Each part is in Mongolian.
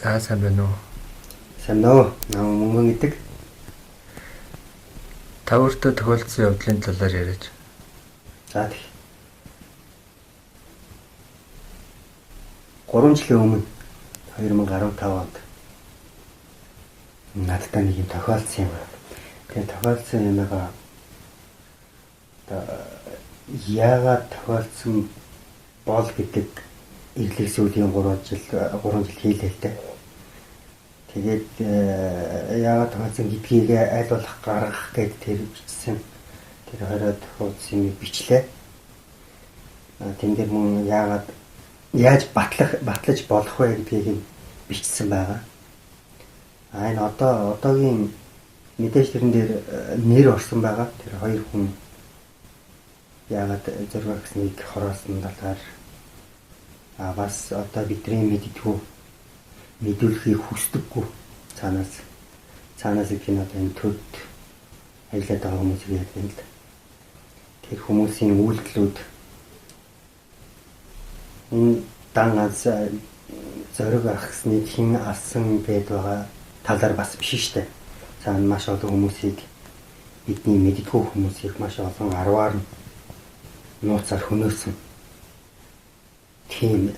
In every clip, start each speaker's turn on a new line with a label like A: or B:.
A: За сайн байна уу?
B: Сайн нөө. Наа мөнгөн гэдэг.
A: Та өөртөө тохиолдсон явдлын талаар яриач.
B: За тэг. 3 жилийн өмнө 2015 онд надтай нэг юм тохиолдсон юм байна. Тэгээ тохиолдсон юмгаа яагаад тохиолдсон бол гэдэг эрлэг сүүлийн 3 жил хийлээ л дээ. Тэгээд яагаад тохиолдсон гэдгийг аль болох гаргах гээд тэр бичсэн. Тэр хороод хуудсан юм бичлээ. Тэн дээр мөн яаж батлаж болох вэ гэдгийг бичсэн байгаа. Энэ одоогийн мэдээж тэрэн дээр нэр орсон байгаа. Тэр хоёр хүн яагаад зураг агсныг хороосон талаар бас одоо бидний мэдүүлэхийг хүсдэггүй цаанаас их энэ одоо энэ төвд ажиллаад байгаа хүмүүсийг ярьдаг л. Тэр хүмүүсийн үйлдэлүүд энэ дан ганц зураг агсныг хэн алсан гэдэг байгаа талаар бас биш штэ. Цаана маш олон хүмүүсийг бидний мэддэггүй хүмүүсийг маш олон арваар нууцаар хөнөөсөн тийм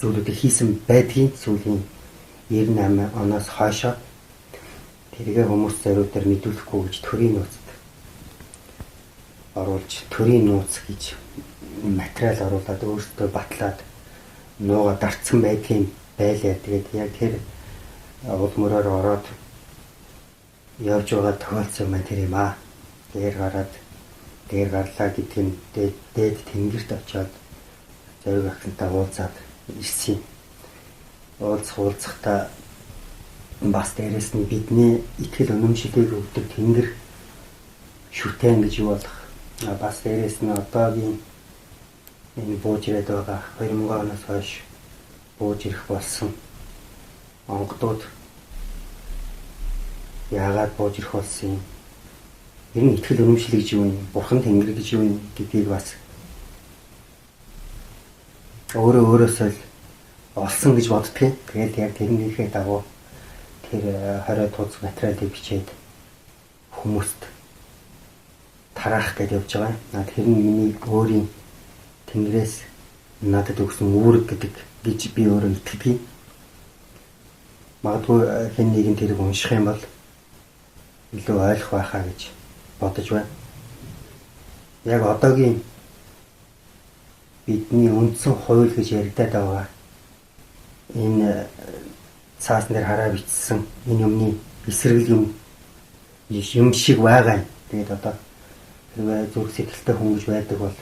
B: зүйлүүдийг хийсэн байдгийн сүүлийн 98 оноос хойшоо тэргээ хүмүүс зориудаар мэдүүлэхгүй гэж төрийн нууцд оруулж төрийн нууц гэж материал оруулаад өөртөө батлаад нууга дарцсан байдгийн байлаа. Тэгээд яг тэр улмөрөөр ороод явж байгаа тохиолдсон маань тэр юм аа. Дээр гарлаа гэдэг нь дээд тэнгэрт очиод зураг агсантай уулзаад ирсэн. Уулзахтаа бас дээрэс нь бидний итгэл үнэмшилийг өгдөг тэнгэр шүтэн гэж юу болох. Бас дээрэс нь одоогийн энэ бууж ирээд байгаа 2000 оноос хойш бууж ирэх болсон онгодууд яагаад бууж ирэх болсон юм? Ер нь итгэл үнэмшил гэж юу юм? Бурхан тэнгэр гэж юу юм гэдгийг бас өөрөөсөө л олсон гэж боддгийг. Тэгээд яг тэрнийхээ дагуу тэр 20 тууц материалыг бичээд хүмүүст тараах гэж явж байгаа. Тэр нь миний өөрийн тэнгэрээс надад өгсөн үүрэг гэдэг гэж би өөрөө итгэдэг. Магадгүй хэн нэгэн тэрийг унших юм бол илүү ойлгох байхаа гэж бодож байна. Яг одоогийн бидний үндсэн хууль гэж яригадаад байгаа энэ цаасан дээр хараа бичсэн энэ юмны эсрэг юм шиг байгаа юм. Тэгээд одоо хэрвээ зүрх сэтгэлтэй хүн гэж байдаг бол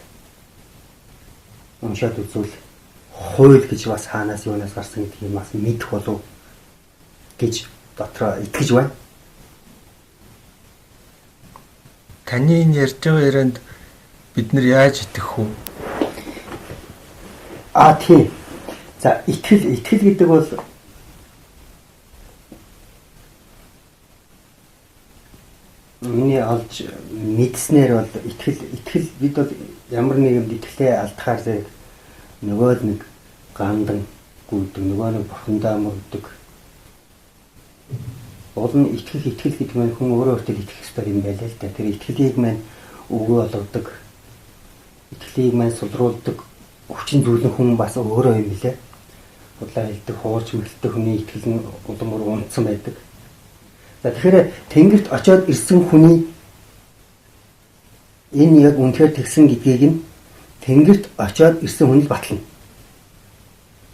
B: уншаад үзвэл хууль гэж бас хаанаас юунаас гарсан гэдгийг бас мэдэх болов гэж дотроо итгэж байна.
A: Таны энэ ярьж байгаа ярианд бид нар яаж итгэх вэ?
B: Тийм. За итгэл гэдэг бол миний олж мэдснээр бол итгэл бид бол ямар нэгэн итгэлээ алдахаар зэрэг нөгөө нэг гандан гүйдэг, нөгөө нэг бурхандаа мөрдөг. Уул нь итгэл гэдэг нь хүн өөрөө өөртөө итгэх ёстой юм байлаа л да. Тэр итгэлийг маань өгөө болгодог. Итгэлийг маань сулруулдаг хүчин зүйлэн хүн бас өөрөө юм билээ. Худлаа хэлдэг, хуурч мэлдэг хүний итгэл нь улам бүр унтсан байдаг. За тэгэхээр тэнгэрт очиод ирсэн хүний энэ яг үнэхээр тэгсэн гэдгийг нь тэнгэрт очиод ирсэн хүн л батлана.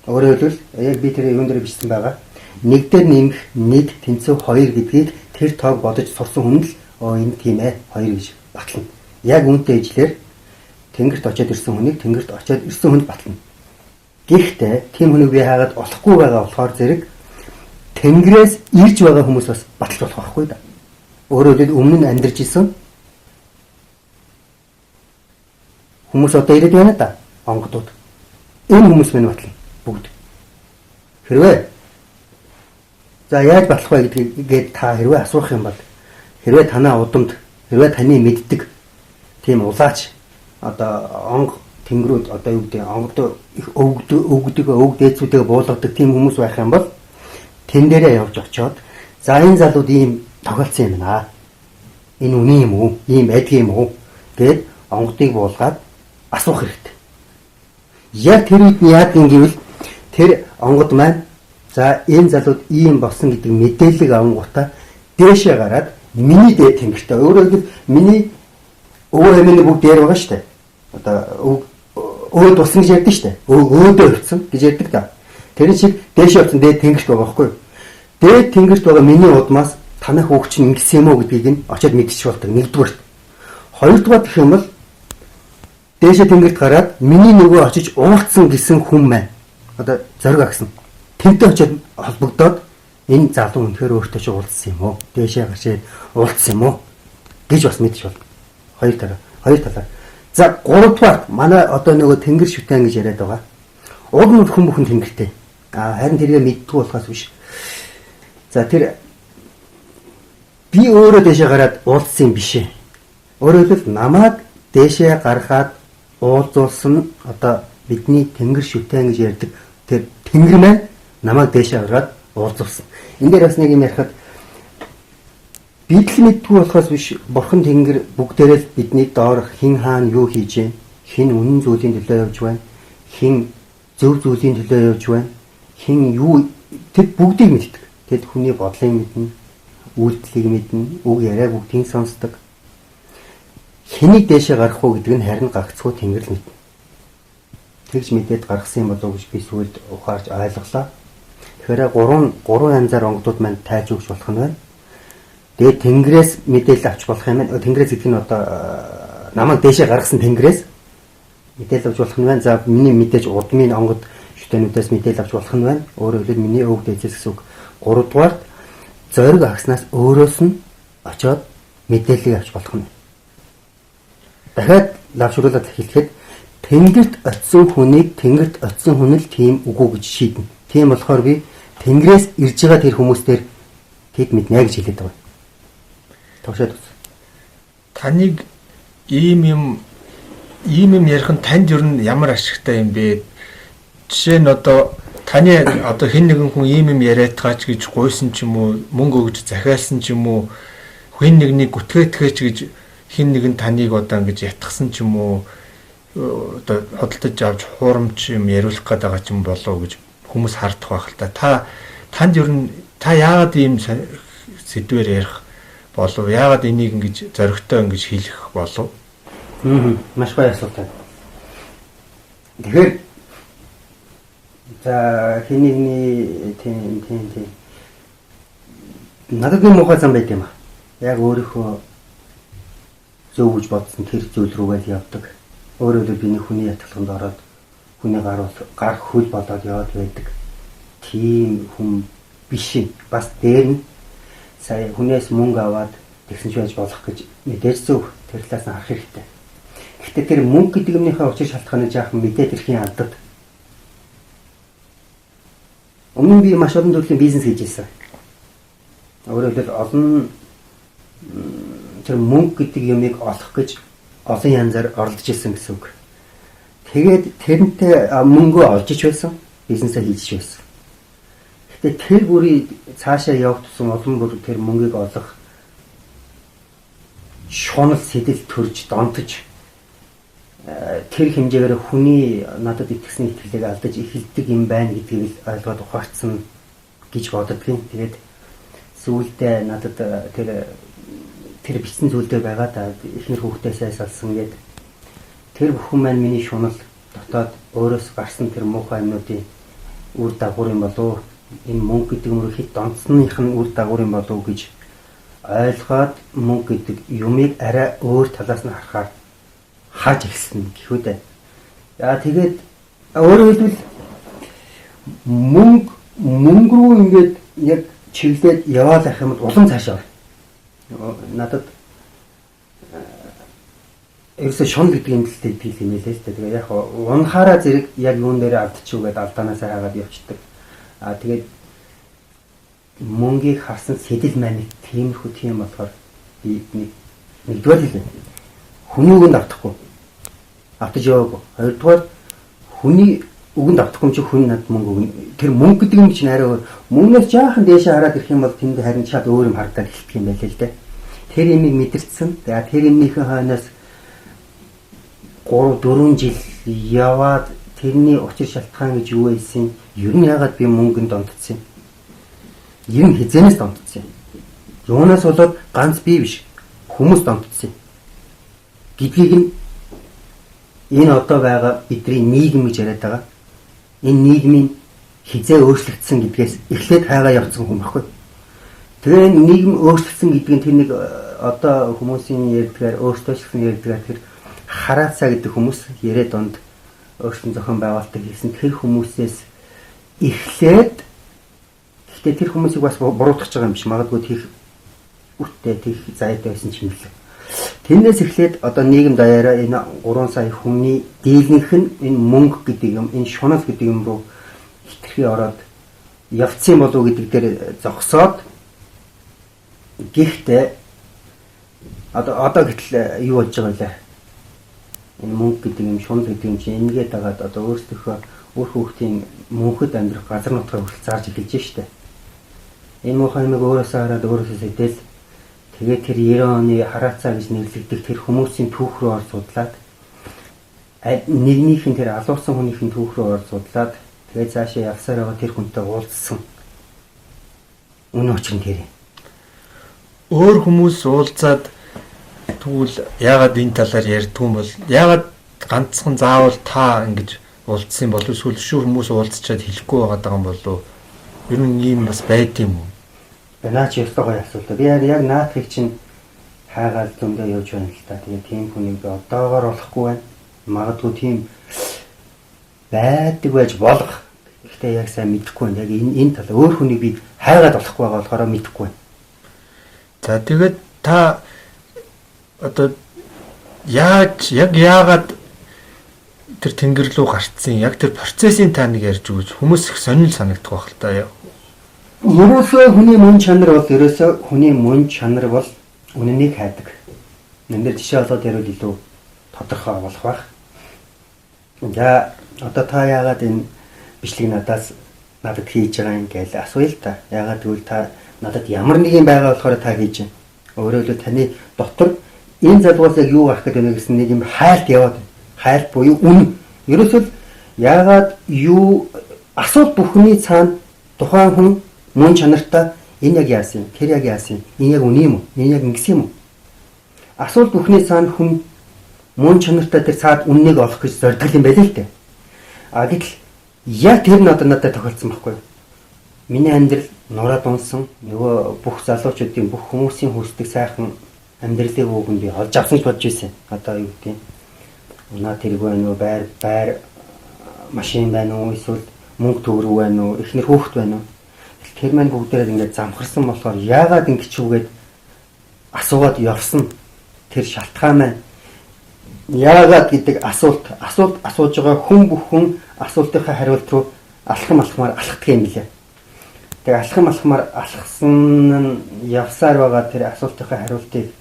B: Өөрөөр хэлбэл яг би тэр юун дээр бичсэн байгаа. Нэг дээр нэмэх нэг тэнцүү 2 гэдгийг тэр тоог бодож сурсан хүн л энэ тийм ээ 2 гэж батлана. Яг үүнтэй ижлэр тэнгэрт очиод ирсэн хүнийг тэнгэрт очиод ирсэн хүнд батлана. Гэхдээ тийм хүнийг би хаагаад олохгүй байгаа болохоор зэрэг тэнгэрээс ирж байгаа хүмүүс бас батлж болох байхгүй да. Өөрөөр хэлбэл өмнө нь амьдарч исэн хүмүүс одоо ирээд байна да. Онгодууд. Энэ хүмүүс мань батлна бүгд. Хэрвээ за яаж батлах вэ гэдгийг та хэрвээ асуух юм бол хэрвээ танаа удамд хэрвээ таны мэддэг тийм улаач одоо онго тэнгэрүүд одоо юу гэдэг онгодоо их өвгдөг дээцүүдээ буулгадаг тийм хүмүүс байх юм бол тэн дээрээ явж очиод за энэ залууд ийм тохиолдсон юм байна. Энэ үний юм уу? Ийм байдгийн юм уу? Гэд онгодыг буулгаад асуух хэрэгтэй. Яг тэр үед нь яадаг гэвэл тэр онгод маань за энэ залууд ийм болсон гэдэг мэдээлэл авангуудаа дээшээ гараад миний дээд тэнгэртээ өөрөөр хэлбэл миний өвөө хэмээн бүгд дээр байгаа шүү дээ. Одоо өөд болсон гэж ярьдаг шүү дээ. Өөдөө явцсан гэж ярьдаг та. Тэр шиг дээшээ явцсан дээд тэнгэрт байгаа байхгүй юу? Дээд тэнгэрт байгаа миний удмаас танах хүүхд чинь ингэсэн юм уу гэдгийг нь очиод мэдчих болдог. Нэгдүгээр. Хоёрдугаар гэх юм бол дээшээ тэнгэрт гараад миний нөгөө очиж уулцсан гэсэн хүн маань одоо зориг агсан. Тэнтэй очиод холбогдоод энэ залуу үнэхээр өөртөө ч уулзсан юм уу? Дээшээ гарчээд уулзсан юм уу? гэж бас мэдчих бол. Хоёр талаар. За гуравдугаар манай одоо нөгөө тэнгэр шүтэн гэж яриад байгаа. Уг нь хүн бүхэн тэнгэртэй. Харин тэргээ мэддэг болохоос биш. За тэр би өөрөө дээшээ гараад уулзсан юм биш ээ. Өөрөөр хэлбэл намайг дээшээ гаргаад уулзуулсан одоо бидний тэнгэр шүтэн гэж ярьдаг тэр тэнгэр маань намайг дээшээ гаргаад уулзуулсан. Энд дээр бас нэг юм ярихад бид л мэдгүй болохоос биш бурхан тэнгэр бүгдээрээ л бидний доор хин хаана юу хийж байна, хин үнэн зүйлийн төлөө явж байна, хин зөв зүйлийн төлөө явж байна, хин юу тэд бүгдийг мэддэг. Тэд хүний бодлыг мэднэ, үйлдэлийг мэднэ, үг яриаг бүгдийг сонсдог. Хэнийг дээшээ гарах уу гэдэг нь харин гагцхүү тэнгэр л мэднэ. Тэгж мэдээд гаргасан юм болов уу гэж би сүүлд ухаарч ойлголоо. Тэгэхээр гурван янзаар онгодууд маань тайж өгч болох нь байна. Тэгээд тэнгэрээс мэдээлэл авч болох юм байна. Тэнгэрээс гэдэг нь одоо намайг дээшээ гаргасан тэнгэрээс мэдээлэл авч болох нь байна. За миний мэдээж удмын онгод шүтэнүүдээс мэдээлэл авч болох нь байна. Өөрөөр хэлбэл миний өвөг дээжээс гэсэн үг. Гуравдугаар зориг агснаас өөрөөс нь очиод мэдээллийг авч болох нь. Дахиад лавшруулаад хэлэхэд тэнгэрт очисон хүнийг тэнгэрт очисон хүн л тийм үгүй гэж шийднэ. Тийм болохоор би тэнгэрээс ирж байгаа тэр хүмүүстээр тэд мэднэ гэж хэлээд байгаа. Тогшоод үз.
A: Таныг ийм юм ярих нь танд ер нь ямар ашигтай юм бэ? Жишээ нь одоо таны одоо хэн нэгэн хүн ийм юм яриад таач гэж гуйсан ч юм уу, мөнгө өгж захиалсан ч юм уу, хэн нэгнийг гүтгээтгэж гэж хэн нэгэн таныг одоо ингэж ятгсан ч юм уу, одоо хөдөлтөж авч хуурамч юм яриулах гээд байгаа ч юм болов гэж хүмүүс хардах байх л та. Танд ер нь та яагаад ийм сэдвээр ярих болов? Яагаад энийг ингэж зоригтой ингэж хэлэх болов?
B: Маш гоё асуулт. Тэгэхээр за хинэгний тийм надад нэг муухай зам байт юм а. Яг өөрийнхөө зөв гэж бодсон тэр зүйл рүүгээ явдаг. Өөрөөр хэлбэл биний хүний ятгаланд ороод хүний гар хөл болоод яваад байдаг. Тийм хүн биш юм. Бас дээр нь сая хүнээс мөнгө аваад тэгсэн ч байж болох гэж мэдээж зөв тэр талаас нь харах хэрэгтэй. Гэхдээ тэр мөнгө гэдэг юмныхаа учир шалтгааны жаахан мэдээд ирэхийн алдад. Өмнө нь би маш олон төрлийн бизнес хийж байсан. Өөрөөр хэлбэл олон тэр мөнгө гэдэг юмыг олох гэж олон янзаар оролдож ирсэн гэсэн үг. Тэгээд тэрнтэй мөнгөө олж ич байсан, бизнесээ хийж байсан. Гэтэ тэр бүрий цаашаа явах тусам олон бүр тэр мөнгийг олох шунал сэтэл төрж донтож тэр хэмжээгээр хүний надад итгэсэн итгэлийг алдаж эхэлдэг юм байна гэдгийг ойлгоод ухаарсан гэж боддгийн. Тэгээд сүүлдээ надад тэр бичсэн зүйлдээ байгаа да ихнэр хүүхдээсээ салсан гээд тэр бүхэн маань миний шунал дотоод өөрөөс гарсан тэр муухай юмнуудын үр дагавар юм болов энэ мөнгө гэдэг мөр хэд донцсных нь үр дагавар юм болов гэж ойлгоод мөнгө гэдэг юмыг арай өөр талаас нь харахаар хааж эхэлсэн гэхүүдээ. Яа тэгээд өөрөөр хэлбэл мөнгө рүү ингээд яг чиглээд яваад ах юм бол улам цаашаа. Надад ерөөсө шон гэдэг юм л дээ юм хэлээ л дээ. Тэгээ яг унахаараа зэрэг яг юун дээр алдчихв гэдээ алдаанаас хаагаад явчихдаг. Тэгээд мөнгийг харсан сэтэл маань тиймэрхүү тийм болохоор би нэгдүгээр хэлээ. Хүний үгэнд автахгүй. Автаж яваагүй. Хоёрдугаар хүний үгэнд автахгүй юм чи хүн над мөнгө өгнө. Тэр мөнгө гэдэг юм чинь арай өөр. Мөнгнөөс жаахан дээшээ хараад ирэх юм бол тэнд харин шал өөр юм харагдаад эхэлдэг юм байлээ л дээ. Тэр имийг мэдэрсэн. Тэгээд тэр имийнхэн хойноос 3-4 жил яваад тэрний учир шалтгаан гэж юу байсан? Ер нь ягаад би мөнгөнд донтцсон юм? Ер нь хизэнээс донтцсон юм. Юунаас болоод ганц би биш хүмүүс донтцсон юм. Гэдгийг нь энэ одоо байгаа бидний нийгэм гэж яриад байгаа. Энэ нийгмийн хизээ өөрчлөгдсөн гэдгээс эхлээд хайгаа явцсан хүн баггүй. Тэгээ энэ нийгэм өөрчлөгдсөн гэдэг нь тэр нэг одоо хүмүүсийн ярьдгаар өөртөө ч гэсэн ярьдгаар тэр хараацаа гэдэг хүмүүс яриад донд өөрчлөн зохион байгуулалтыг хийсэн тэр хүмүүсээс эхлээд гэхдээ тэр хүмүүсийг бас буруутгах байгаа юм биш. Магадгүй тийх үттэй тийх зайтай байсан ч юм л. Тэрнээс эхлээд одоо нийгэм даяараа энэ 3 сая хүний дийлэнх нь энэ мөнгө гэдэг юм, энэ шунал гэдэг юм руу хитрхи ороод явцсан болов уу гэдэг дээр зогсоод гэхдээ одоо гэтэл юу болж байгаа вэ? Энэ мөнгө гэдэг юм, шунал гэдэг юм чинь энэгээ дагаад одоо өөрсдийнхөө өөр хүүхдийн мөнхөд амьдрах газар нутгаа хүртэл зарж эхэлж штэ. Энэ муухай нэг өөрөөсөө хараад өөрөөсөө сэтэл тэгээд тэр 90 оны хараацаа гэж нэрлэгдэх тэр хүмүүсийн түүх рүү орж судлаад нэгнийхэн тэр алуурсан хүнийхэн түүх рүү орж судлаад тэгээд цаашаа явсаар байгаа тэр хүнтэй уулзсан. Үнэн учир нь тэр юм.
A: Өөр хүмүүс уулзаад тэгвэл яагаад энэ талаар ярьдгүй юм бол яагаад ганцхан заавал та ингэж уулзсан болов эсвэл шүү хүмүүс уулзчаад хэлэхгүй байгаа юм болов ер нь ийм бас байд юм уу?
B: Наач ёстойгоо асуултаа. Би яг наатхыг чинь хайгаал зөндөө явж байна л та. Тэгээ тийм хүнийг би одоогоор болохгүй байна. Магадгүй тийм байдаг байж болох. Гэхдээ яг сайн мэдэхгүй байна. Яг энэ тал өөр хүнийг би хайгаад болохгүй байгаа болохоор мэдэхгүй байна.
A: За тэгээд та одоо яагаад тэр тэнгэр рүү гарцсан яг тэр процессын та нэг ярьж өгөөч хүмүүс их сонирхол санагдах байх л та.
B: Ерөөсөө хүний мөн чанар бол үнэнийг хайдаг. Энд дээр жишээ олоод ярил илүү тодорхой болох байх. За одоо та яагаад энэ бичлэг надад хийж байгаа юм гэж асууя л та. Яагаад гэвэл та надад ямар нэг юм байгаа болохоор та хийж байна. Өөрөөр хэлбэл таны дотор энэ залгуус яг юу гарах гэдэг вэ гэсэн нэг юм хайлт яваад байна. Хайлт буюу үнэ. Ерөөсөө яагаад юу асуулт бүхний цаана тухайн хүн мөн чанартай энэ яг яасан юм? Тэр яг яасан юм? Энэ яг үнэ юм уу? Энэ яг ингэсэн юм уу? Асуулт бүхний цаана хүн мөн чанартай тэр цаад үннийг олох гэж зордгол юм байлээ л дээ. А гэтэл яг тэр надад тохиолдсон байхгүй юу? Миний амьдрал нураад унсан нөгөө бүх залуучуудын бүх хүмүүсийн хүсдэг сайхан амьдралын өвгөн би олж авсан ч бодож ирсэн. Одоо юу гэдэг юм? Унаа тэрэг байна уу? Байр машин байна уу? Эсвэл мөнгө төгрөг байна уу? Эхнэр хүүхэд байна уу? Тэр маань бүгдээрээ ингээд замхарсан болохоор яагаад ингэчүүгээд асуугаад явсан тэр шалтгаан маань яагаад гэдэг асуулт асууж байгаа хүн бүхэн асуултынхаа хариулт руу алхамаар алхдаг юм билээ. Тэгээ алхамаар алхсан нь явсаар байгаа тэр асуултынхаа хариултыг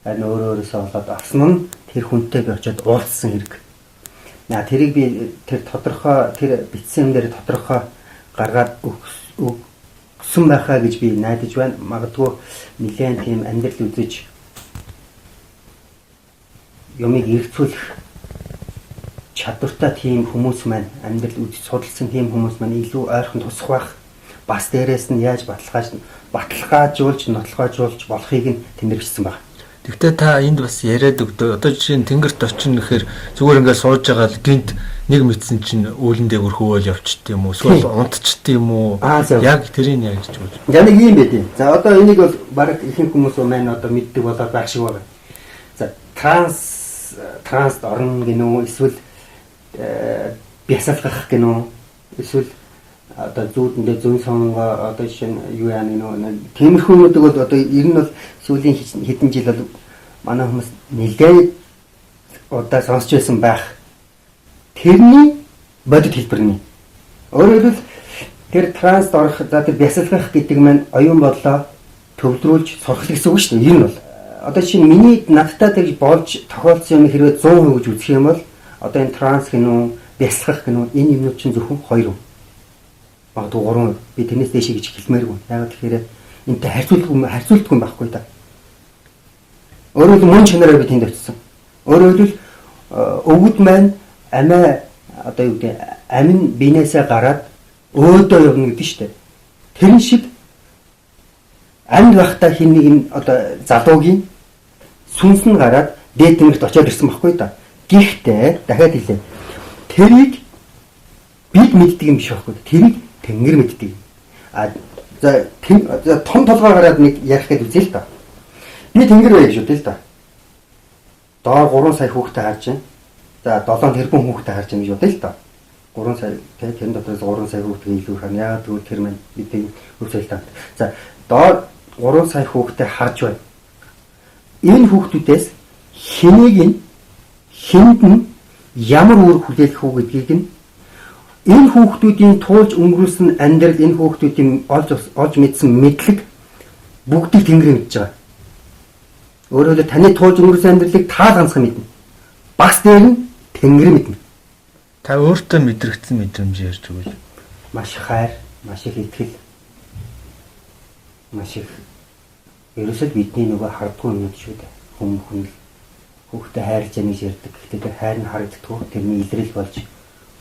B: харин өөрөөсөө олоод авсан нь тэр хүнтэй би очиод уулзсан хэрэг. Тэрийг би тэр тодорхой тэр бичсэн юм дээр тодорхой гаргаад өгсөн байхаа гэж би найдаж байна. Магадгүй нэлээд тийм амьдрал үзэж юмыг эргцүүлэх чадвартай тийм хүмүүс маань амьдрал үзэж судалсан тийм хүмүүс маань илүү ойрхон тусах байх. Бас дээрээс нь яаж баталгаажуулж нотлохоожуулж болохыг нь тэмдэглэсэн байна.
A: Тэгвэл та энд бас яриад өгдөө. Одоо жишээ нь тэнгэрт очин гэхээр зүгээр ингээд сууж байгаа л гинт нэг мэдсэн чинь үүлэн дээгүр хөвөөл явчихд юм уу? Эсвэл унтчихд юм уу? Яг тэрийг яаж гэж.
B: Яг нэг юм байдیں۔ За одоо энийг бол баг ихэнх хүмүүс маань одоо мэддэг болоод байх шиг байна. За транс орно гинөө эсвэл бясалгах гинөө эсвэл одоо зүүдэндээ зүүн сонгоо одоо жишээ нь юу яа нэг тиймэрхүү юмудаг бол одоо ер нь бол сүүлийн хэдэн жил бол манай хүмүүс нэлээд удаа сонсч байсан байх. Тэрний бодит хэлбэрний. Өөрөөр хэлбэл тэр транст орох за тэр бясалгах гэдэг маань оюун бодлоо төвлөрүүлж сурах гэсэн үг шүү дээ. Ер нь бол одоо чинь миний надтай тэгж болж тохиолдсон юм хэрвээ 100% гэж үзэх юм бол одоо энэ транс гинүү бясалгах гэнэ энэ юмнууд чинь зөвхөн 2%. Магадгүй 3%. Би тэрнээс дээш гэж хэлмээргүй. Яагаад тэгэхээр энэтэй харьцуулдаггүй байхгүй да. Өөрөөр хэлбэл мөн чанараа би тэнд очсон. Өөрөөр хэлбэл өвгөд маань амиа одоо юу гэдэг амин бинээсээ гараад өөдөө явна гэдэг шүү дээ. Тэр шиг амьд байхдаа хин нэг нь одоо залуугийн сүнс нь гараад дээд тэнгэрт очиод ирсэн байхгүй да. Гэхдээ дахиад хэлээ. Тэрийг бид мэддэг юм биш байхгүй. Тэрийг тэнгэр мэддэг. За том толгой гараад нэг ярих гэдэг үзээ л да. Би тэнгэр бай гэж үтэй л да. Доор 3 сая хүүхдээ харж байна. За 7 тэрбум хүүхдээ харж байна гэж үтэй л да. 3 сая тэрэн дотроос 3 сая хүүхдээ илүү харна. Яагаад гэвэл тэр маань бидний үзэл та. За доор 3 сая хүүхдээ харж байна. Энэ хүүхдүүдээс хэнд нь ямар үр хүлээлгэх үү гэдгийг нь энэ хүүхдүүдийн туулж өнгөрүүлсэн амьдрал, энэ хүүхдүүдийн олж мэдсэн мэдлэг бүгдийг тэнгэр мэдж байгаа. Өөрөөр хэлбэл таны туулж өнгөрүүлсэн амьдралыг та ганцхан мэднэ. Бас дээр нь тэнгэр мэднэ.
A: Та өөртөө мэдрэгдсэн мэдрэмж ярьж өгөөч.
B: Маш хайр, маш их итгэл, маш их ерөөсөө бидний нөгөө хардггүй юм шүү дээ. Хүн хүүхдэд хайрлаж яах гэж ярьдаг. Гэхдээ тэр хайр нь харагддаг. Тэрний илрэл болж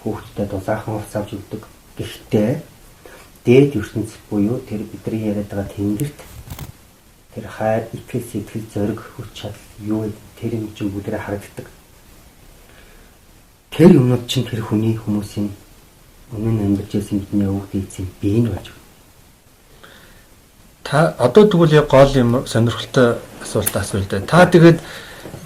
B: хүүхдэд дулаахан хувц авч өгдөг. Гэхдээ дээд ертөнц буюу тэр бидний яриад байгаа тэнгэрт тэр хайр, итгэл, сэтгэл, зориг, хүч чадал юу вэ? Тэр юм чинь бүгдээ харагддаг. Тэр юмнууд чинь тэр хүний хүмүүсийн өмнө нь амьдарч байсан бидний өвгд ийцэн бий нь болж байна.
A: Та одоо тэгвэл яг гол юм сонирхолтой асуулт асуултаа. Та тэгээд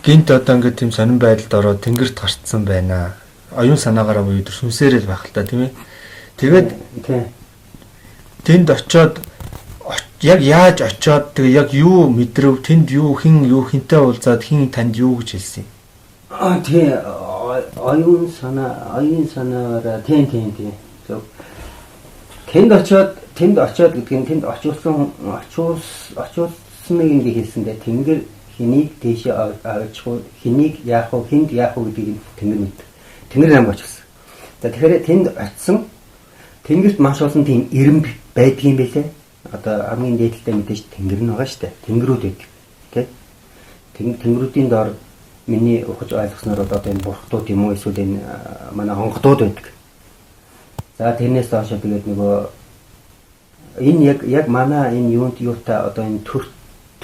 A: гинт одоо ингээд тийм сонирн байдалд ороод тэнгэрт гарцсан байна. Оюун санаагаараа буюу сүнсээрэл байх л та тийм ээ. Тэгээд тэнд очоод яг яаж очоод тэгээ яг юу мэдрв, тэнд юу хинтэй уулзаад хин танд юу гэж хэлсэн юм?
B: Тий оюун санаараа тийм. Тэнд очоод гэдэг нь тэнд очуулсан нэг ингэ хэлсэндээ тэнгэр хэнийг дэшээ авчих, хэнийг яах вэ, хэнд яах вэ гэдгийг тэнгэр мэд. Тэнгэр нам очсон. За тэгэхээр тэнд очсон тэнгэрт маш олон тийм ирэмб байдгийн байлээ. Одоо хамгийн дээдэлтэй мэдээж тэнгэр нь байгаа шүү дээ. Тэнгэрүүд байдаг. Тэ? Тэнгэрүүдийн доор миний ухаж ойлгосноор одоо энэ бурхтууд юм уу эсвэл энэ манай онгодууд байдаг. За тэрнээс доошо тэгээд нөгөө энэ яг манай энэ юутай одоо энэ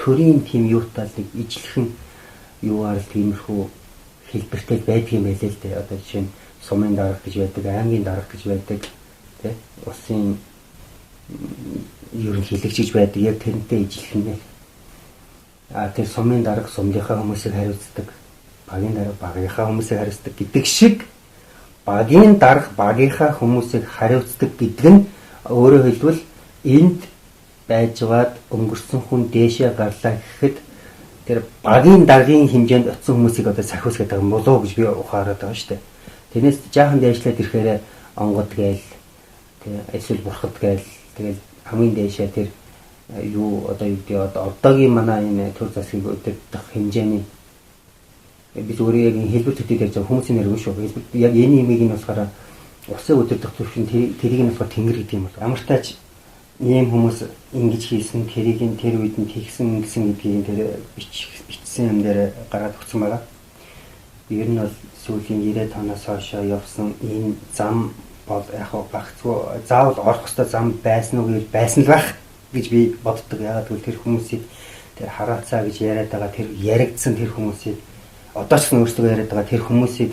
B: төрийн тим юутал нэг ижлэхэн юугаар л тиймэрхүү хэлбэртэй байдгийн байлээ л дээ. Одоо жишээ нь сумын дарга гэж байдаг, аймгийн дарга гэж байдаг, тий? Усын ерөнхийлөгч гэж байдаг. Яг тэрнтэй ижлэхэн нэ. Тэр сумын дарга сумынхаа хүмүүсийг хариуцдаг, багийн дарга багийнхаа хүмүүсийг хариуцдаг гэдэг шиг багийн дарга багийнхаа хүмүүсийг хариуцдаг гэдэг нь өөрөөр хэлбэл энд байжгаад өнгөрсөн хүн дээшээ гарлаа гэхэд тэр багийн даргын хэмжээнд очисон хүмүүсийг одоо сахиус гэдэг юм болоо гэж би ухаарад байгаа шүү дээ. Тэрнээс жаахан дээшлээд ирэхээр онгод гээл эсвэл бурхад гээл тэгэл хамгийн дээшээ тэр юу одоо юу гэдэг одоогийн манай энэ төр засгийг өдөрдөх хэмжээний би зүгээр яг хэлбэр төдий дээр хүмүүсийн нэр шүү. Яг энэ имийг нь болохоор усын өдөрдөх төвшин тэрийг нь болохоор тэнгэр гэдэг юм бол амартаач ийм хүмүүс ингэж хийсэн тэрийг нь тэр үед нь тэгсэн гэдгийг тэр бичсэн юм дээр гаргаад өгсөн байгаа. Ер нь бол сүүлийн 90 тоноос хойш явсан энэ зам бол яг багцгүй заавал орох ёстой зам байсан уу гэж байсан л байх гэж би боддог. Ягаад гэвэл тэр хүмүүсийг тэр хараацаа гэж яриад байгаа тэр яригдсан тэр хүмүүсийг одоо ч өөрсдөө яриад байгаа тэр хүмүүсийг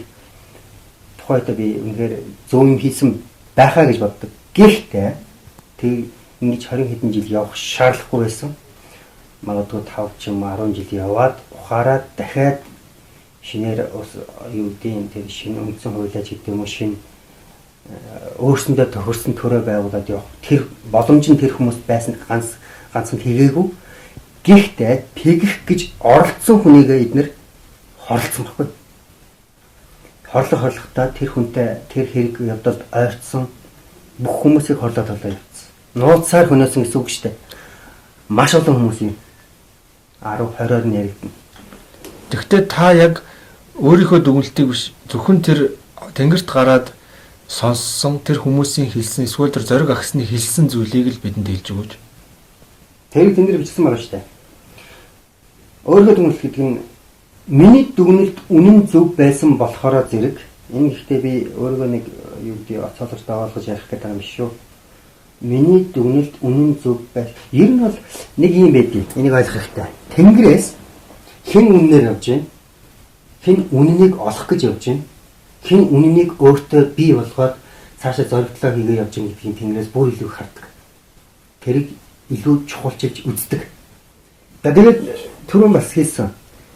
B: тухайдаа би үнэхээр зөв юм хийсэн байхаа гэж боддог. Гэхдээ тэг ингэж 20 хэдэн жил явах шаардлагагүй байсан. Магадгүй 5 ч юм 10 жил яваад ухаарад дахиад шинээр юу гэдэг тэр шинэ үндсэн хуулиач гэдэг юм уу шинэ өөрсөндөө тохирсон төрөө байгуулад явах тэр боломж нь тэр хүмүүст байсан ганцхан хийгээгүй. Гэхдээ тэгэх гэж оролцсон хүнийгээ эднэр хорлцсон байхгүй. Хорлохтаа тэр хүнтэй тэр хэрэг явдалд ойрцсон бүх хүмүүсийг хорлоод явсан. Нууцаар хөнөөсөн гэсэн үг шүү дээ. Маш олон хүмүүс юм. 10-20-оор нь яригдана.
A: Тэгвэл та яг өөрийнхөө дүгнэлтийг биш зөвхөн тэр тэнгэрт гараад сонссон тэр хүмүүсийн хэлсэн эсвэл тэр зориг агсны хэлсэн зүйлийг л бидэнд хэлж өгөөч.
B: Тэр тэнд бичсэн байгаа шүү дээ. Өөрөөр дүгнэлт гэдэг нь миний дүгнэлт үнэн зөв байсан болохоор зэрэг энэ гэхдээ би өөрийгөө нэг юу гэдэг оцоолж даалгаж ярих гэдэг юм биш шүү. Миний дүгнэлт үнэн зөв байл. Ер нь бол нэг юм байдгийг энийг ойлгох хэрэгтэй. Тэнгэрээс хэн үннээр явж байна? Хэн үннийг олох гэж явж байна? Хэн үннийг өөртөө бий болгоод цаашаа зоригтлоо хийгээ явж байгаа гэдгийг тэнгэрээс бүр илүү хардаг. Тэрийг илүү чухалчилж үздэг. Тэгээд түрүүн бас хэлсэн.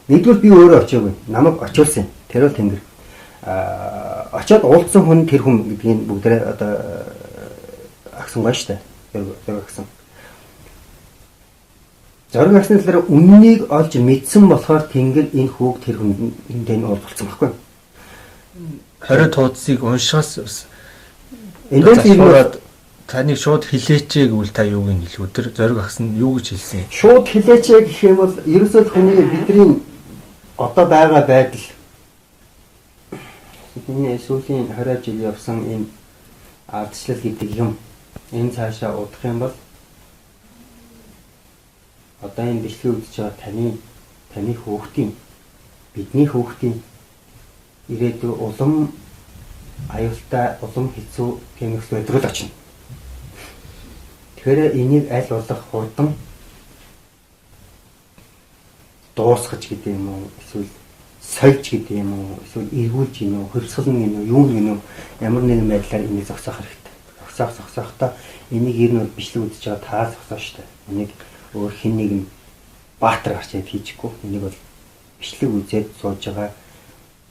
B: Нэгдүгээр би өөрөө очиагүй. Намайг очиулсан. Тэр бол тэнгэр. Очоод уулзсан хүн тэр хүн гэдгийг бүгдээ одоо агсан гоё штэ. Тэр агсан. Зориг агсны талаар үннийг олж мэдсэн болохоор тэнгэр энэ хүүг тэр хүндээ нь уулзсан байхгүй.
A: 20 туудсыг уншихаас
B: энэ
A: таныг шууд хилээчээ гэвэл та юуг нь хэлэх вэ? Тэр зориг агсан юу гэж хэлсэн?
B: Шууд хилээчээ гэх юм бол ерөөсөө хүний бидний одоо байгаа байдал бидний сүүлийн 20 жил явсан энэ ардчлал гэдэг юм энэ цаашаа удах юм бол одоо энэ бичлэгийг үзэж байгаа таны хүүхдийн бидний хүүхдийн ирээдүйн улам аюултай улам хэцүү тэмцэл өдрөл очно. Тэгэхээр энийг аль болох хурдан дуусгаж гэдэг юм уу эсвэл сольж гэдэг юм уу эсвэл эргүүлж юм уу хөрсгөлн юм уу юу юм уу ямар нэгэн байдлаар энийг зогсоох хэрэгтэй. Зогсохдоо энийг ер нь бол бичлэг үзэж байгаа таа зогсоо штэ. Энийг өөр хэн нэгэн баатар гарч яд хийчихгүй. Энийг бол бичлэг үзээд сууж байгаа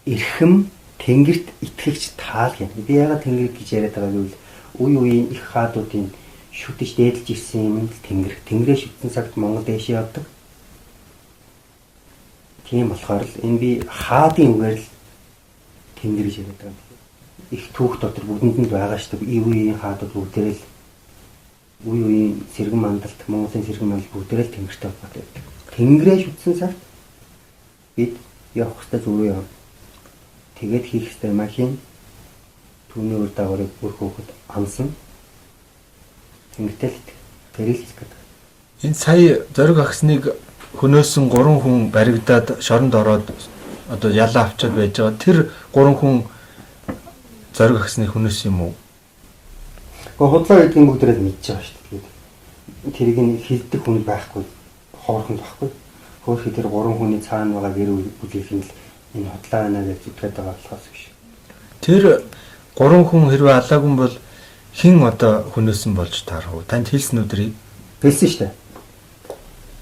B: эрхэм тэнгэрт итгэгч таал гэнэ. Би яагаад тэнгэр гэж яриад байгаа гэвэл үе үеийн их хаадуудын шүтэж дээдлж ирсэн юм л тэнгэр. Тэнгэрээ шүтсэн цагт Монгол дэшээ явдаг. Тийм болохоор л энэ би хаадын үгээр л тэнгэр гэж яриад байгаа. Их түүх дотор бүгдэнд нь байгаа шүү дээ. Үеийн хаадууд бүгдээрээ л үе үеийн сэргэн мандалт, Монголын сэргэн мандалт бүгдээрээ л тэнгэртэй холбоотой байдаг. Тэнгэрээ шүтсэн цагт бид явах хэрэгтэй зүрөө яв. Тэгээд хийх хэрэгтэй юм хийн. Түүний үр дагаврыг бүр хөөхд амсан. Тэнгэртэй л тэрийг хийх гэдэг.
A: Энэ сая зориг агсныг хөнөөсөн 3 хүн баригдаад шоронд ороод одоо ялаа авчаад байж байгаа. Тэр 3 хүн зориг агсны хөнөөс юм уу?
B: Худлаа гэдгийг бүгдээ л мэдж байгаа шүү дээ. Тэрийг нь хилдэг хүн байхгүй, хоорхон байхгүй. Хөөхий тэр 3 хүний цаана байгаа гэр бүлийнх нь л энэ худлаа байна гэж зүтгээд байгаа болохоос биш.
A: Тэр 3 хүн хэрвээ алаагүй бол хэн одоо хөнөөсөн болж таарах вэ? Танд хэлсэн өдрийг
B: хэлсэн шүү дээ.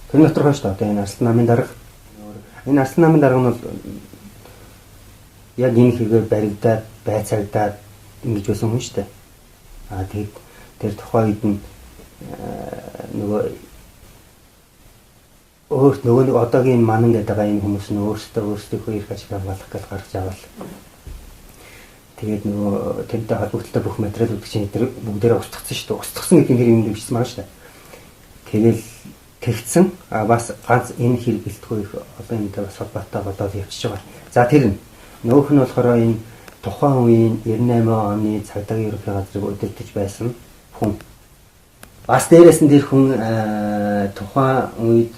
B: Тэр доторх шүү дээ. Одоо энэ Арслан намын дарга. Энэ Арслан намын дарга нь бол яг энэ хэрэгээр баригдаад, байцаагдаад ингэж байсан хүн шүү дээ. Тэгээд тэр тухайн үед нь нөгөө нэг одоогийн манан гэдэг байгаа энэ хүмүүс нь өөрсдөө их ажил хамгаалах гэж гарч авал. Тэгээд нөгөө тэнтэй холбогдолтой бүх материалууд чинь тэр бүгдээрээ устгацсан шүү дээ. Устгасан гэдэг нь юм бичсэн байгаа шүү дээ. Тэгэл тэгсэн бас ганц энэ хэрэг бэлтгүй их одоо энэтэй бас холбоотой болоод явчихж байгаа. За тэр нөгөөх нь болохоор энэ тухайн үеийн 98 оны цагдаагийн ерөнхий газрыг удирдах байсан хүн. Бас дээрээс нь тэр хүн тухайн үед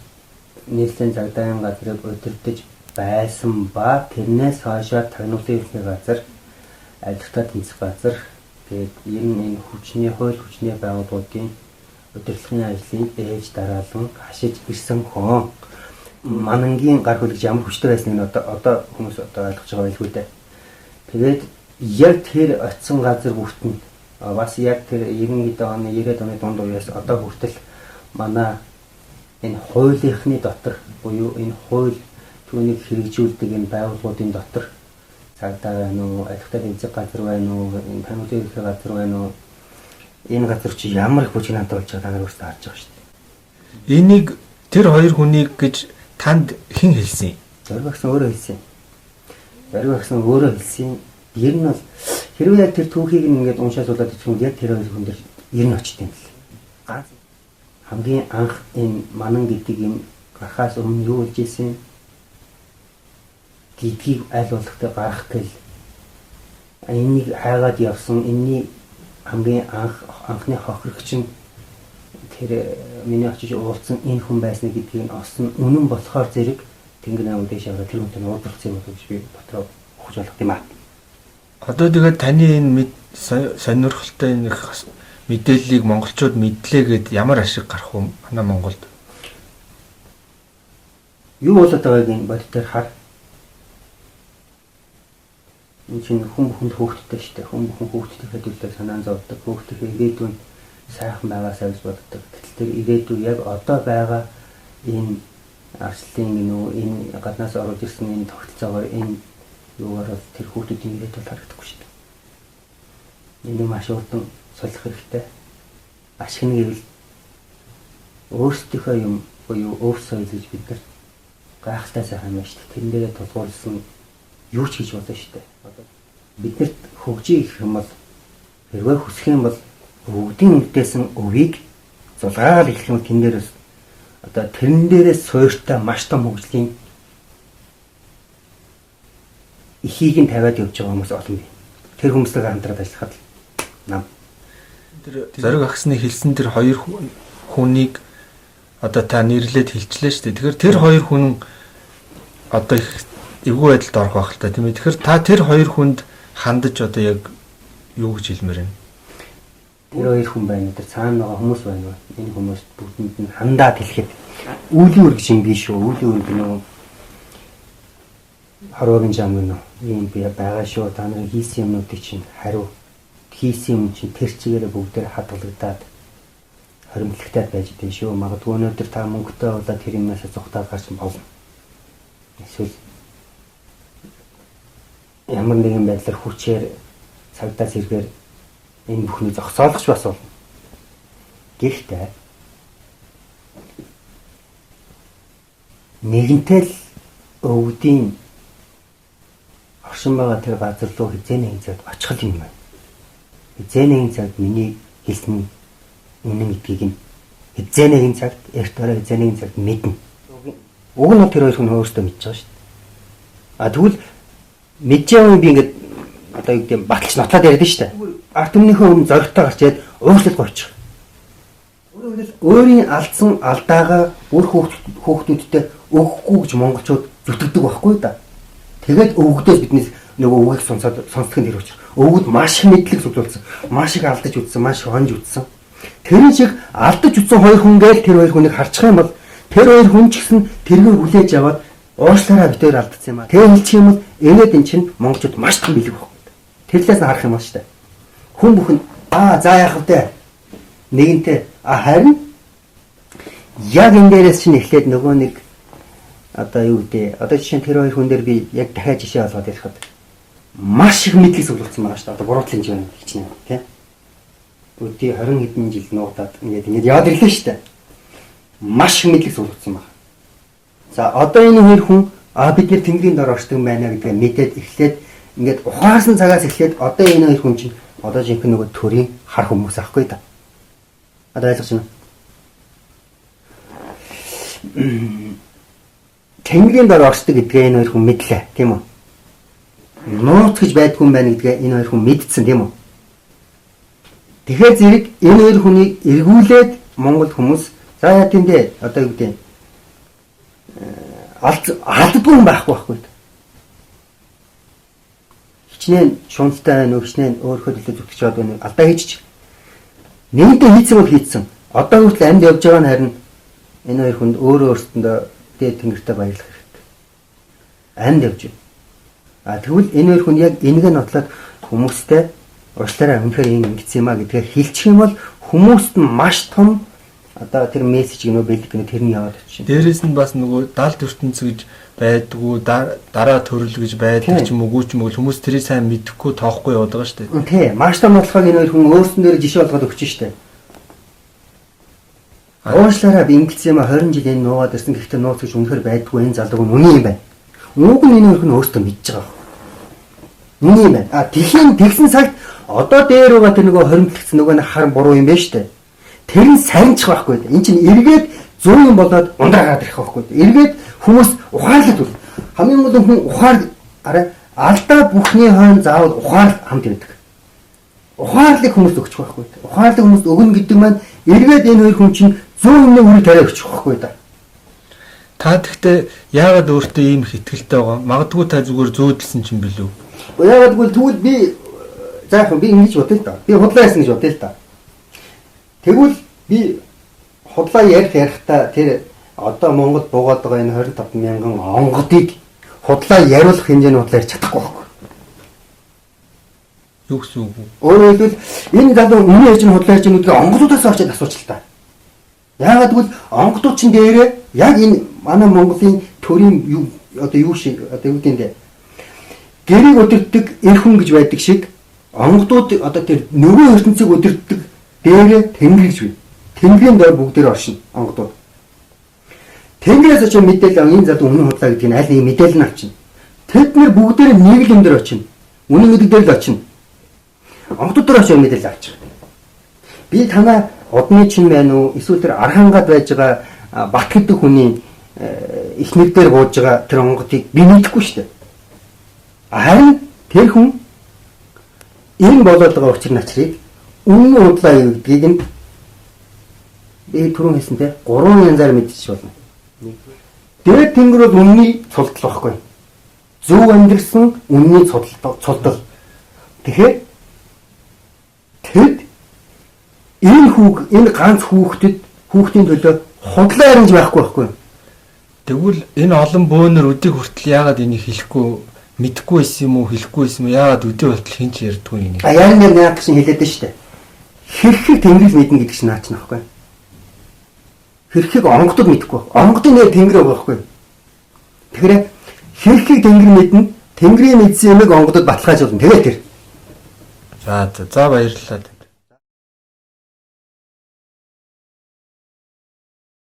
B: нийслэлийн цагдаагийн газрыг удирдах байсан ба тэрнээс хойшоо тагнуулын ерөнхий газар альхтад тэнцэх газар тэгээд энэ хүчний хууль хүчний байгууллагын удирдлагын ажлыг ээж дараалан хашиж ирсэн хүн. Манангийн гар хөл гэж ямар хүчтэй байсныг нь одоо хүмүүс одоо ойлгож байгаа байлгүй дээ. Тэгээд яг тэр очисон газар бүрт нь бас яг тэр 90-ад оны 90-ад оны дунд үеэс одоо хүртэл манай энэ хуулийнхны дотор буюу энэ хууль түүнийг хэрэгжүүлдэг энэ байгууллагуудын дотор цагдаа байна уу, альхтад тэнцэх газар байна уу, энэ тагнуулын ерөнхий газар байна уу, энэ газар чи ямар их бүжиг хамт болж байгаа та нар өөрсдөө харж байгаа шүү дээ.
A: Энийг тэр 2 хүнийг гэж танд хэн хэлсэн?
B: Зориг агсан өөрөө хэлсэн. Зориг агсан өөрөө хэлсэн. Ер нь бол хэрвээ яг тэр түүхийг ингээд уншаад суулаад ичихвэл яг тэр 2 хүн дээр ер нь очт юм л. Ганц хамгийн анх энэ манан гэдэг юм гарахаас өмнө юу болж исэн гэдгийг аль болохтой гарах гэл Энийг хайгаад явсан энэний хамгийн анхны хохирогч нь тэр миний очиж уулзсан энэ хүн байсан гэдгийг нь олсон үнэн болохоор зэрэг Тэнгэр намайг дэш аваад тэр хүнтэй уулзсан юм гэж би дотроо ухаж болох юм аа.
A: Одоо тэгээд таны энэ сонирхолтой энэ мэдээллийг монголчууд мэдлээ гэд ямар ашиг гарах вэ манай Монголд?
B: Юу болоод байгааг энэ бодитоор хар. Энэ чинь хүн бүхэнд хөөгддөг шүү дээ. Хүн бүхэн хөөгддөг хэдүүлээ санаан зовдөг. Хөөгдөх ирээдүйн сайхан байгаасаа гэж боддог. Гэтэл тэр ирээдүй яг одоо байгаа энэ арслын энэ гаднаас орж ирсэн энэ тогтолцоогоор энэ юугаар тэр хүүхдүүдийн ирээд бол харагдахгүй шүү дээ. Энийг маш урдан солих хэрэгтэй. Ашиг нь гэвэл өөрсдийнхөө юм буюу өв соёл гэж бид нар гайхалтай сайхан юм шүү дээ. Тэрэн дээрээ тулгуурласан юу ч хийж болно шүү дээ. Одоо биднэрт хөгжиж гэх юм бол хэрвээ хүсэх юм бол өвгдийн үлдээсэн өвийг зулгаал их юм тэн дээрээс одоо тэрэн дээрээс суйртай маш том хөгжлийн ихийг нь тавиад явж байгаа хүмүүс олон бий. Тэр хүмүүстэй хамтраад ажиллахад нам.
A: Тэр зориг агсны хэлсэн тэр хоёр хүнийг одоо та нэрлээд хэлчлээ шүү дээ. Тэгэхээр тэр хоёр хүн одоо их эвгүй байдалд орох байх л та тийм ээ. Тэгэхээр та тэр хоёр хүнд хандаж одоо яг юу гэж хэлмээр байна?
B: Тэр хоёр хүн байна. Тэр цаана байгаа хүмүүс байна. Энэ хүмүүс бүгдэнд нь хандаад хэлэхэд үүлийн үр гэж юм биш үү? Үүлийн үр гэнэ харуугийн зам гэнэ. Ийм би байгаа шүү. Та нарын хийсэн юмнуудыг чинь хариу хийсэн юм чинь тэр чигээрээ бүгдээр хадгалагдаад хоримтлагтай байж дээ шүү. Магадгүй өнөөдөр та мөнгөтэй болоод тэр юмнаас зугатаад гарч болно. Эсвэл ямар нэгэн байдлаар хүчээр цагдаас эргээр энэ бүхний зогсоолгоч бас болно. Гэхдээ нэгэнтэй л өвгдийн оршин байгаа тэр газар руу хизээнэ цагт очих юм байна. Хизээнэ цагт миний хэлсэн үнэн гэдгийг нь хизээнэ цагт эрт орой хизээнэ цагт мэднэ. Уг нь тэр хоёр хүн өөрсдөө мэдж байгаа шүү дээ. А тэгвэл мэдж байгаа юм би ингээд одоо юу гэдэг баталж нотлаад яриад шүү дээ. Арт өмнөхөө өмнө зоригтой гарч яад уушлал гочих. Өөрийн алдсан алдаагаа бүр хүүхдүүдтэй өгөхгүй гэж монголчууд зүтгэдэг байхгүй да. Тэгээд өвгдөөс биднээс нөгөө үгийг сонсдог нь тэр учраас. Өвгөд маш их мэдлэг судлуулсан, маш их алдаж үтсэн, маш хонж үтсэн. Тэр шиг алдаж үтсэн хоёр хүн гээл тэр хоёр хүнийг харчих юм бол тэр хоёр хүн ч гэсэн тэргээр хүлээж аваад уушлаараа битээр алдсан юм аа. Тэгээ хэлчих юм бол энэд эн чинь монголчууд маш том бэлэг байхгүй. Тэр талаас нь харах юм байна шүү дээ. Хүн бүхэн за яах вэ? Нэгэнтээ харин яг энэ дээрээс чинь эхлээд нөгөө нэг одоо юу гэдэг одоо жишээ нь тэр хоёр хүн дээр би яг дахиад жишээ олгоод ярихад маш их мэдлэг зөвлөсөн байгаа шүү дээ. Одоо буруутлагын жишээ хичнээн тийм. Өдөө 20 хэдэн жил нуудаад ингээд яваад ирлээ шүү дээ. Маш их мэдлэг зөвлөсөн байна. За одоо энэ хоёр хүн бид нэр тэнгэрийн дор оршдог юм байна гэдгээ мэдээд эхлээд ингээд ухаарсан цагаас эхлээд одоо энэ хоёр хүн чинь одоо жинхэнэ нөгөө төрийн хар хүмүүс аахгүй да. Одоо ойлгож байна. Тэнгэрийн дор оршдог гэдгээ энэ хоёр хүн мэдлээ, тийм үү? Нууц гэж байдгүй юм байна гэдгээ энэ хоёр хүн мэдсэн, тийм үү? Тэгэхээр зэрэг энэ хоёр хүнийг эргүүлээд Монгол хүмүүс за яа тиймдээ одоо юу гэдэг алддаггүй юм байхгүй. Хичнээн шунттай нөх хичнээн өөрөөхөө төлөө зүтгэж байгаа нэг алдаа хийчих. Нэгэнтээ хийцэн бол хийцэн. Одоо хүртэл амьд явж байгаа нь харин энэ хоёр хүнд өөрөө өөртөндөө дээд тэнгэртэй баярлах хэрэгтэй. Амьд явж байна. Тэгвэл энэ хоёр хүн яг энэгээ нотлоод хүмүүстэй уучлаарай үнэхээр юм ингэсэн юм а гэдгээр хэлчих юм бол хүмүүст нь маш том одоо тэр мессеж гэнэ бэлэг гэнэ тэрний яваад очив.
A: Дээрээс нь бас нөгөө даалт ертөнц гэж байдгүй дараа төрөл гэж байдаг ч юм уу хүмүүс тэрийг сайн мэдэхгүй тоохгүй яваад байгаа шүү дээ.
B: Тий, маш том бодлогыг энэ хоёр хүн өөрсдөн дээр жишээ болгоод өгч штэ. Уушлаараа би ингэсэн юм а 20 жил энэ нуугаад ирсэн гэхдээ нууц гэж үнэхээр байдгүй энэ залууг нь үний юм байна. Уг нь энэ хоёр хүн өөрсдөө мэдж байгаа. Үний юм байна. Тэгсэн цагт одоо дээр байгаа тэр нөгөө хоримтлагдсан нөгөө нэг хар буруу юм байна штэ. Тэр нь сарнчих байхгүй. Энд чинь эргээд 100 юм болоод ундраа гараад ирэх байхгүй. Эргээд хүмүүс ухаарлаад үл. Хамгийн гол хүн ухаар алдаа бүхний хойно заавал ухаал хамт байдаг. Ухаалыг хүмүүст өгчих байхгүй. Ухаалыг хүмүүст өгнө гэдэг маань эргээд энэ хоёр хүн чинь 100% үрийг тариа өгчих байхгүй да.
A: Та тэгтээ яагаад өөртөө ийм их ихтгэлтэй байгаа? Магадгүй та зүгээр зөөдөлсөн ч юм билүү?
B: Яагаад гэвэл тэгвэл би заахын би ингэж бодъё л да. Би худлаа яасан гэж бодъё л да. Тэгвэл би худлаа ярихдаа тэр одоо Монгол буугаад байгаа энэ 25 мянган онгодыг худлаа яриулах хэмжээний худлаа ярьж чадахгүй байхгүй.
A: Юу гэсэн үг вэ?
B: Өөрөөр хэлбэл энэ залуу өмнө ярьж байгаа худлаа ярьж байгаа гэдгийг онгодуудаас очиад асууч л та. Яагаад гэвэл онгодууд чинь дээрээ яг энэ манай Монголын төрийн юу одоо юу шиг одоо юу гэдэг гэрийг өдөртөг эр хүн гэж байдаг шиг онгодууд одоо тэр нөгөө ертөнцийг өдөртөг дээрээ тэнгэр гэж бий. Тэнгэрийн дор бүгдээр оршино онгодууд. Тэнгэрээс очиж мэдээлэл энэ залуу өмнө худлаа гэдгийг аль нэг мэдээлэл нь авчина. Тэд нэр бүгдээр нэг л юм дээр очино. Үнэн гэдэг дээр л очино. Онгодууд дээр очиж мэдээлэл авчих. Би танаа удны чин байна уу? Эсвэл тэр архангад байж байгаа бат гэдэг хүний ихнэр дээр бууж байгаа тэр онгодыг би мэдэхгүй шүү дээ. Харин тэр хүн энэ болоод байгаа учир начрыг үнэн худлаа юу гэдгийг нь би түрүүн хэлсэнтэй 3 янзаар мэдчих болно. Дээд тэнгэр бол үнний цултал байхгүй. Зөв амьдрсан үнний цултал. Тэгэхээр тэд энэ ганц хүүхдийн төлөө худлаа яринж байхгүй.
A: Тэгвэл энэ олон бөөнөр өдийг хүртэл яагаад энийг хэлэхгүй мэдэхгүй байсан юм уу хэлэхгүй байсан юм яагаад өдөө болтол хин ч ярьдгүй юм.
B: Яан яг гэсэн хэлээд шүү дээ. Хэрхийг тэнгэрийг мэднэ гэдэг чинь наач нахгүй. Хэрхийг онгодод мэдэхгүй. Онгодын нэр тэнгэр байгаа байхгүй. Тэгэхээр хэрхийг тэнгэр мэднэ, тэнгэрийн мэдсэн юмыг онгодод баталгаажуулна. Тэгээ тэр.
A: За баярлалаа.